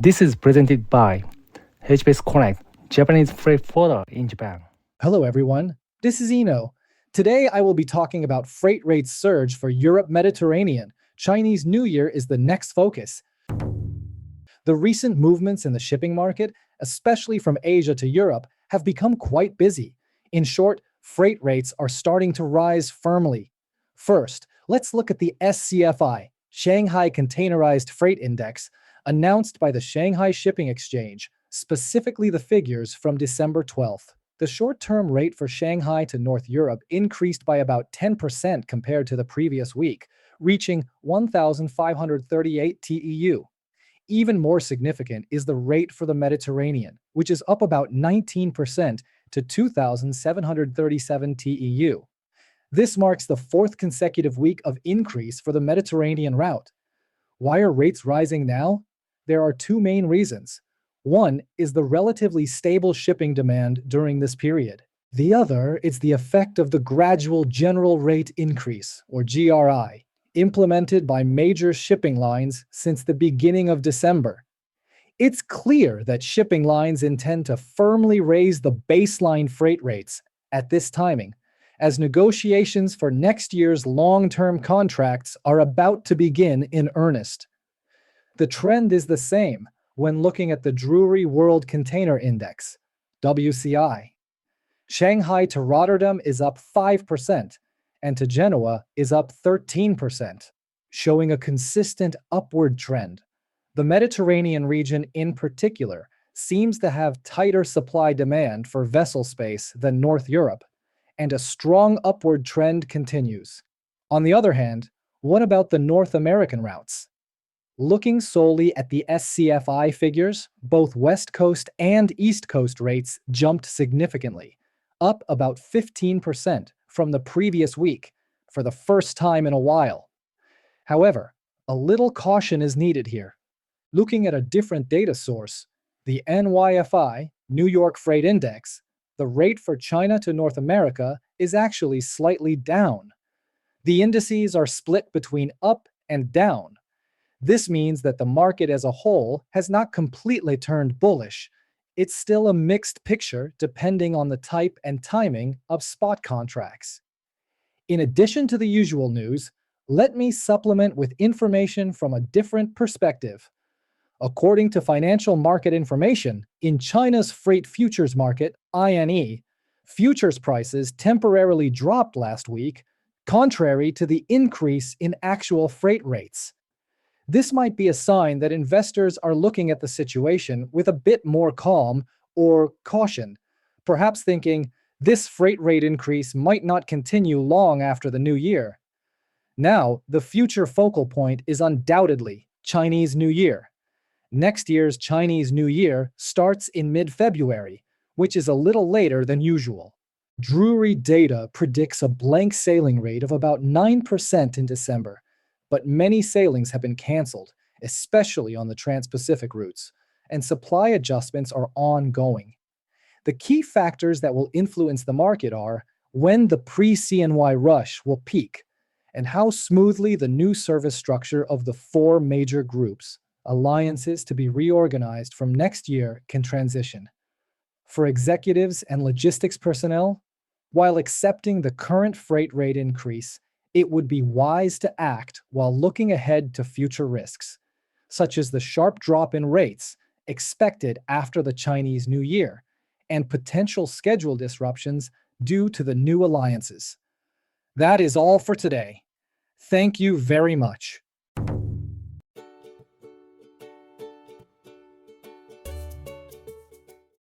This is presented by HBase Connect, Japanese freight forwarder in Japan. Hello, everyone. This is Eno. Today, I will be talking about freight rates surge for Europe Mediterranean. Chinese New Year is the next focus. The recent movements in the shipping market, especially from Asia to Europe, have become quite busy. In short, freight rates are starting to rise firmly. First, let's look at the SCFI, Shanghai Containerized Freight Index, announced by the Shanghai Shipping Exchange, specifically the figures from December 12th. The short-term rate for Shanghai to North Europe increased by about 10% compared to the previous week, reaching 1,538 TEU. Even more significant is the rate for the Mediterranean, which is up about 19% to 2,737 TEU. This marks the fourth consecutive week of increase for the Mediterranean route. Why are rates rising now? There are two main reasons. One is the relatively stable shipping demand during this period. The other is the effect of the gradual general rate increase, or GRI, implemented by major shipping lines since the beginning of December. It's clear that shipping lines intend to firmly raise the baseline freight rates at this timing, as negotiations for next year's long-term contracts are about to begin in earnest. The trend is the same when looking at the Drewry World Container Index, WCI. Shanghai to Rotterdam is up 5%, and to Genoa is up 13%, showing a consistent upward trend. The Mediterranean region in particular seems to have tighter supply-demand for vessel space than North Europe, and a strong upward trend continues. On the other hand, what about the North American routes? Looking solely at the SCFI figures, both West Coast and East Coast rates jumped significantly, up about 15% from the previous week, for the first time in a while. However, a little caution is needed here. Looking at a different data source, the NYFI, New York Freight Index, the rate for China to North America is actually slightly down. The indices are split between up and down. This means that the market as a whole has not completely turned bullish. It's still a mixed picture depending on the type and timing of spot contracts. In addition to the usual news, let me supplement with information from a different perspective. According to financial market information, in China's freight futures market, INE, futures prices temporarily dropped last week, contrary to the increase in actual freight rates. This might be a sign that investors are looking at the situation with a bit more calm or caution, perhaps thinking this freight rate increase might not continue long after the new year. Now, the future focal point is undoubtedly Chinese New Year. Next year's Chinese New Year starts in mid-February, which is a little later than usual. Drewry data predicts a blank sailing rate of about 9% in December, but many sailings have been canceled, especially on the Trans-Pacific routes, and supply adjustments are ongoing. The key factors that will influence the market are when the pre-CNY rush will peak, and how smoothly the new service structure of the four major groups, alliances to be reorganized from next year, can transition. For executives and logistics personnel, while accepting the current freight rate increase, it would be wise to act while looking ahead to future risks, such as the sharp drop in rates expected after the Chinese New Year and potential schedule disruptions due to the new alliances. That is all for today. Thank you very much.